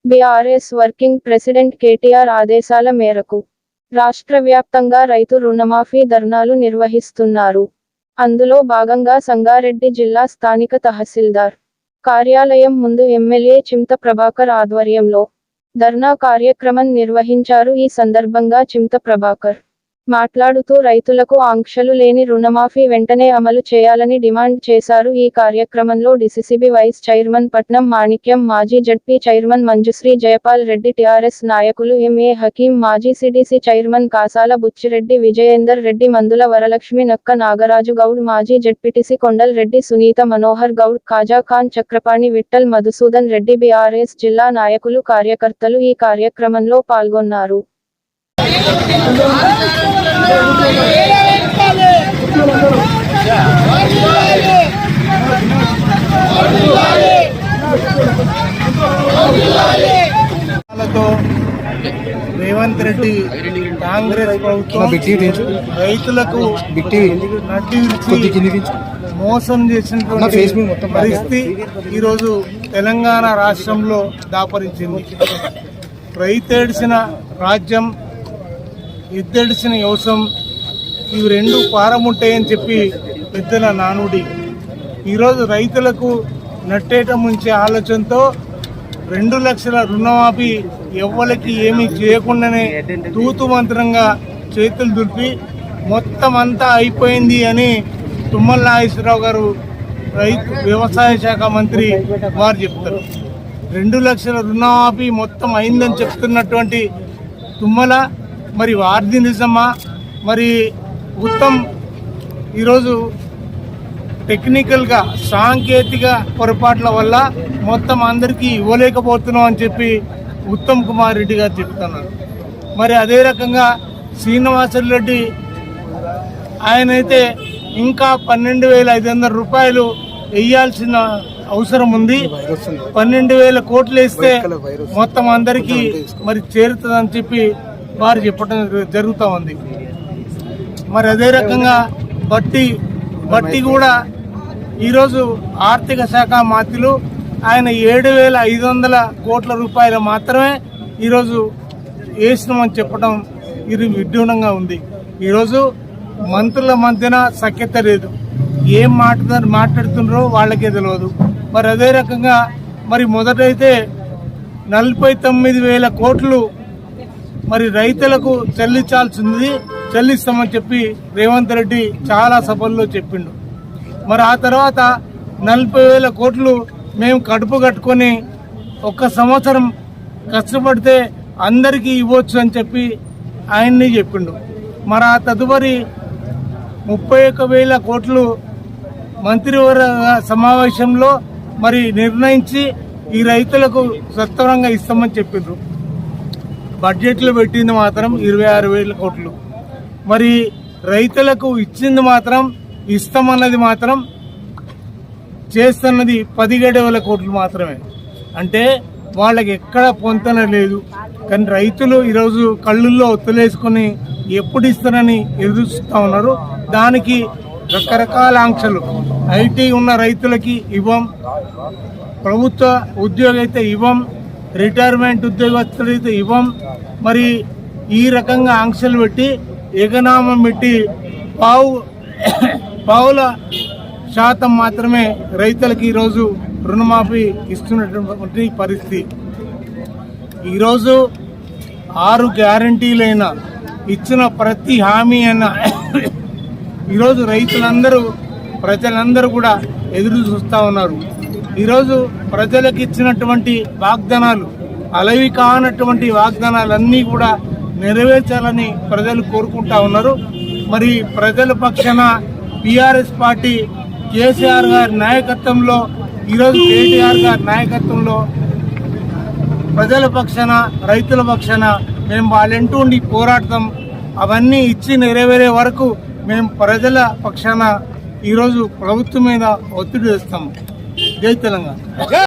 BRS working president KTR ఆదేశాల మేరకు రాష్ట్ర వ్యాప్తంగా రైతు రుణమాఫీ ధర్నాలు నిర్వహిస్తున్నారు. అందులో భాగంగా సంగారెడ్డి జిల్లా స్థానిక తహసీల్దార్ కార్యాలయం ముందు ఎమ్మెల్యే చింత ప్రభాకర్ ఆధ్వర్యంలో ధర్నా కార్యక్రమం నిర్వహించారు. ఈ సందర్భంగా చింత ప్రభాకర్ మాట్లాడుతూ రైతులకు ఆంక్షలు లేని రుణమాఫీ వెంటనే అమలు చేయాలని డిమాండ్ చేశారు. ఈ కార్యక్రమంలో డీసీసీబీ వైస్ చైర్మన్ పట్నం మాణిక్యం, మాజీ ZP chairman Manjushree Jaipal Reddy, TRS నాయకులు ఎంఏ హకీం, మాజీ సిడిసి చైర్మన్ కాసాల బుచ్చిరెడ్డి, విజయేందర్ రెడ్డి, మందుల వరలక్ష్మి, నక్క నాగరాజు గౌడ్, మాజీ జడ్పీటీసీ కొండల్ రెడ్డి, సునీత మనోహర్ గౌడ్, ఖాజా ఖాన్, చక్రపాణి, విఠల్, మధుసూదన్ రెడ్డి, బీఆర్ఎస్ జిల్లా నాయకులు, కార్యకర్తలు ఈ కార్యక్రమంలో పాల్గొన్నారు. రేవంత్ రెడ్డి కాంగ్రెస్ ప్రభుత్వం రైతులకు మోసం చేసినటువంటి పరిస్థితి ఈరోజు తెలంగాణ రాష్ట్రంలో దాపరించింది. రైతేడిసిన రాజ్యం, ఎద్దడిసిన యోసం, ఇవి రెండు పారముంటాయని చెప్పి పెద్దల నానుడి. ఈరోజు రైతులకు నట్టేట ముంచే ఆలోచనతో 2 లక్షల రుణమాఫీ ఎవ్వరికి ఏమీ చేయకుండానే తూతు మంత్రంగా చేతులు దులిపి మొత్తం అంతా అయిపోయింది అని తుమ్మల నాగేశ్వరరావు గారు వ్యవసాయ శాఖ మంత్రి వారు చెప్తారు. 2 లక్షల రుణమాఫీ మొత్తం అయిందని చెప్తున్నటువంటి తుమ్మల మరి వారిది నిజమా? మరి ఉత్తమ్ ఈరోజు టెక్నికల్గా సాంకేతిక పొరపాట్ల వల్ల మొత్తం అందరికీ ఇవ్వలేకపోతున్నాం అని చెప్పి ఉత్తమ్ కుమార్ రెడ్డి గారు చెప్తున్నారు. మరి అదే రకంగా శ్రీనివాసరెడ్డి ఆయనైతే ఇంకా 12,500 రూపాయలు వేయాల్సిన అవసరం ఉంది. 12,000 కోట్లు వేస్తే మొత్తం అందరికీ మరి చేరుతుందని చెప్పి వారు చెప్పడం జరుగుతూ ఉంది. మరి అదే రకంగా బట్టి కూడా ఈరోజు ఆర్థిక శాఖ మంత్రులు ఆయన 7,500 కోట్ల రూపాయలు మాత్రమే ఈరోజు వేసినామని చెప్పడం ఇది విడ్డూనంగా ఉంది. ఈరోజు మంత్రుల మధ్యన సఖ్యత లేదు, ఏం మాట్లాడుతున్నారో వాళ్ళకే తెలియదు. మరి అదే రకంగా మరి మొదటైతే 49,000 కోట్లు మరి రైతులకు చెల్లిస్తామని చెప్పి రేవంత్ రెడ్డి చాలా సభల్లో చెప్పిండు. మరి ఆ తర్వాత 40,000 కోట్లు మేము కడుపు కట్టుకొని 1 సంవత్సరం కష్టపడితే అందరికీ ఇవ్వచ్చు అని చెప్పి ఆయన్ని చెప్పిండు. మరి ఆ తదుపరి 31,000 కోట్లు మంత్రివర్గ సమావేశంలో మరి నిర్ణయించి ఈ రైతులకు సత్వరంగా ఇస్తామని చెప్పిండ్రు. బడ్జెట్లో పెట్టింది మాత్రం 26,000 కోట్లు. మరి రైతులకు ఇచ్చింది మాత్రం, ఇస్తామన్నది మాత్రం, చేస్తున్నది 17,000 కోట్లు మాత్రమే. అంటే వాళ్ళకి ఎక్కడ పొంతన లేదు. కానీ రైతులు ఈరోజు కళ్ళుల్లో ఒత్తులేసుకొని ఎప్పుడు ఇస్తారని ఎదురు చూస్తూ ఉన్నారు. దానికి రకరకాల ఆంక్షలు. ఐటీ ఉన్న రైతులకి ఇవ్వం, ప్రభుత్వ ఉద్యోగం అయితే ఇవ్వం, రిటైర్మెంట్ ఉద్యోగస్తులైతే ఇవ్వం. మరి ఈ రకంగా ఆంక్షలు పెట్టి ఎగనామం పెట్టి పావుల శాతం మాత్రమే రైతులకి ఈరోజు రుణమాఫీ ఇస్తున్నటువంటి పరిస్థితి. ఈరోజు 6 గ్యారంటీలైనా ఇచ్చిన ప్రతి హామీ అయినా ఈరోజు ప్రజలందరూ కూడా ఎదురు చూస్తూ ఉన్నారు. ఈరోజు ప్రజలకు ఇచ్చినటువంటి వాగ్దానాలు, అలవి కానటువంటి వాగ్దానాలన్నీ కూడా నెరవేర్చాలని ప్రజలు కోరుకుంటా ఉన్నారు. మరి ప్రజల పక్షాన టీఆర్ఎస్ పార్టీ కేసీఆర్ గారి నాయకత్వంలో, ఈరోజు కేటీఆర్ గారి నాయకత్వంలో ప్రజల పక్షాన, రైతుల పక్షాన మేము వాళ్ళంటూ ఉండి పోరాడతాం. అవన్నీ ఇచ్చి నెరవేరే వరకు మేము ప్రజల పక్షాన ఈరోజు ప్రభుత్వం మీద ఒత్తిడి చేస్తాం. జై తెలంగాణ.